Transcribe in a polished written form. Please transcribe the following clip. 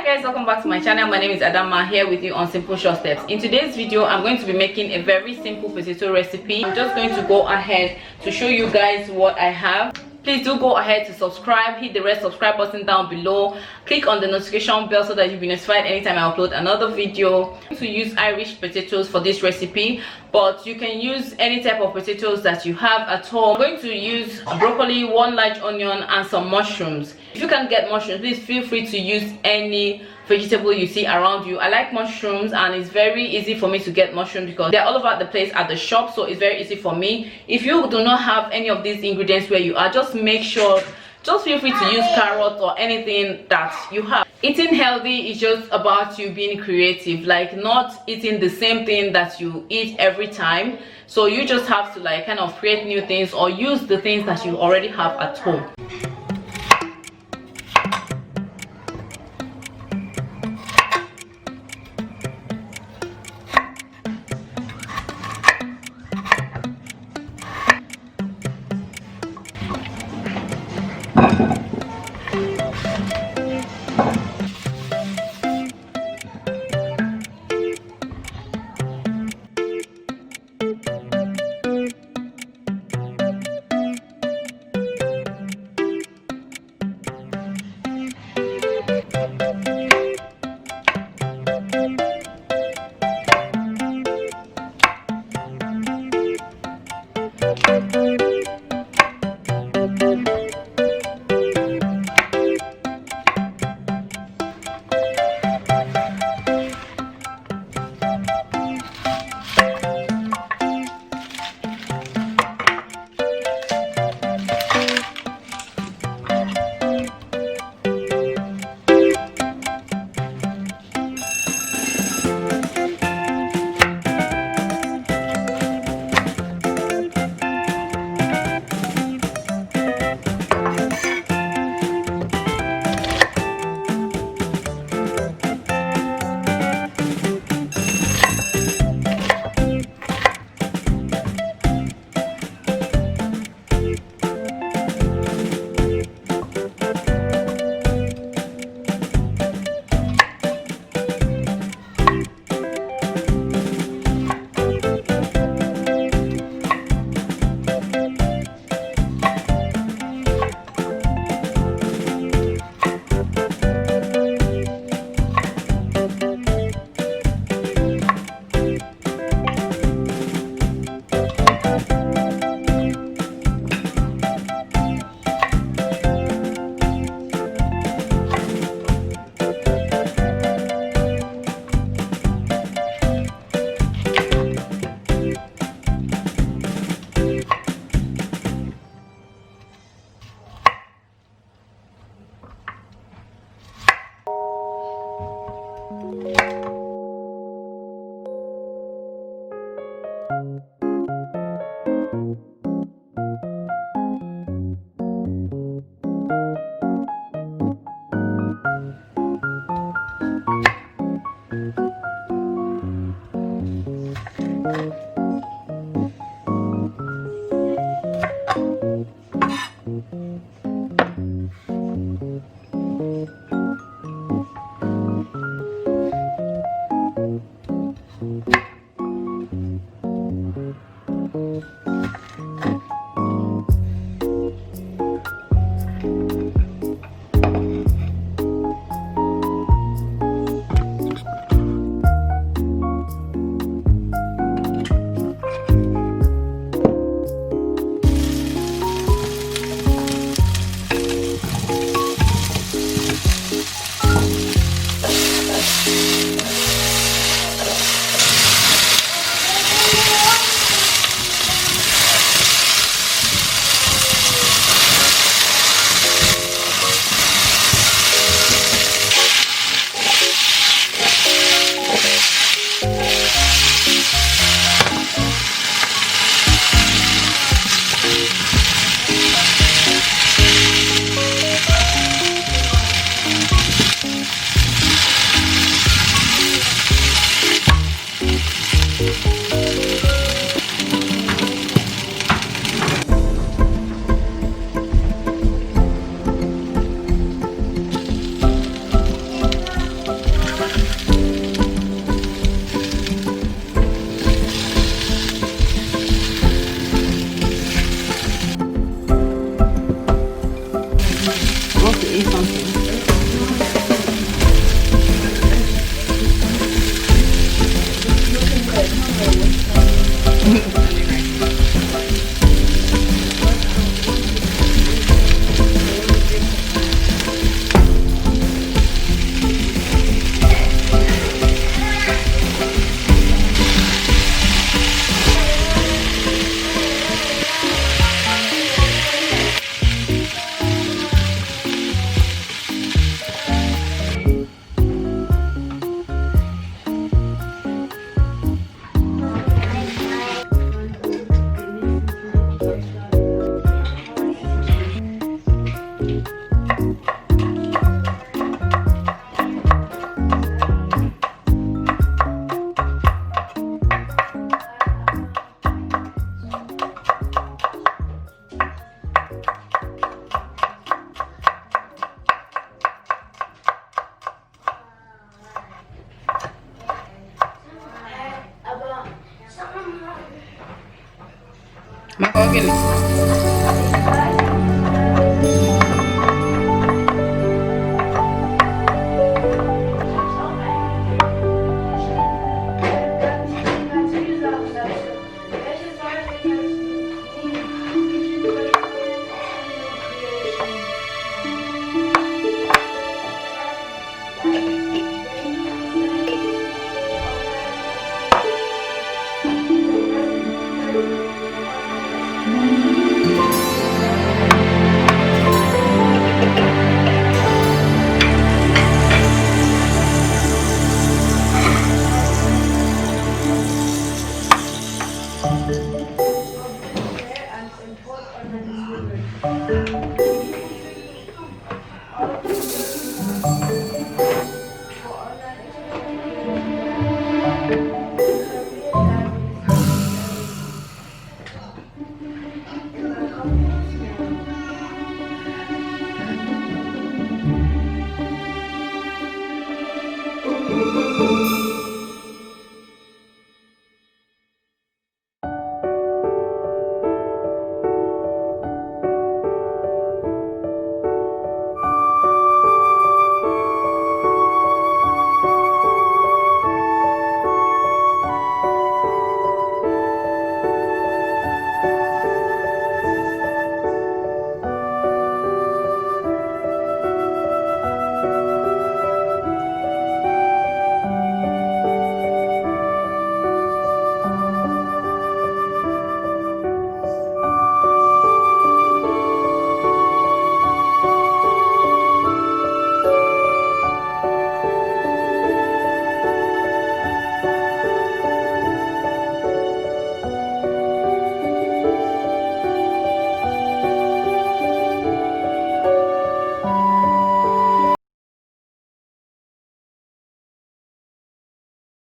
guys, welcome back to my channel. My name is Adama, here with you on Simple Short Steps. In today's video, I'm going to be making a very simple potato recipe. I'm just going to go ahead to show you guys what I have. Please do go ahead to subscribe, hit the red subscribe button down below, click on the notification bell so that you'll be notified anytime I upload another video. I'm going to use Irish potatoes for this recipe, but you can use any type of potatoes that you have at home. I'm going to use broccoli, 1 large onion, and some mushrooms. If you can get mushrooms, please feel free to use any vegetable you see around you. I like mushrooms, and it's very easy for me to get mushrooms because they're all over the place at the shop, so it's very easy for me. If you do not have any of these ingredients where you are, just feel free to use carrots or anything that you have. Eating healthy is just about you being creative, like not eating the same thing that you eat every time. So you just have to like kind of create new things or use the things that you already have at home. Mahogany.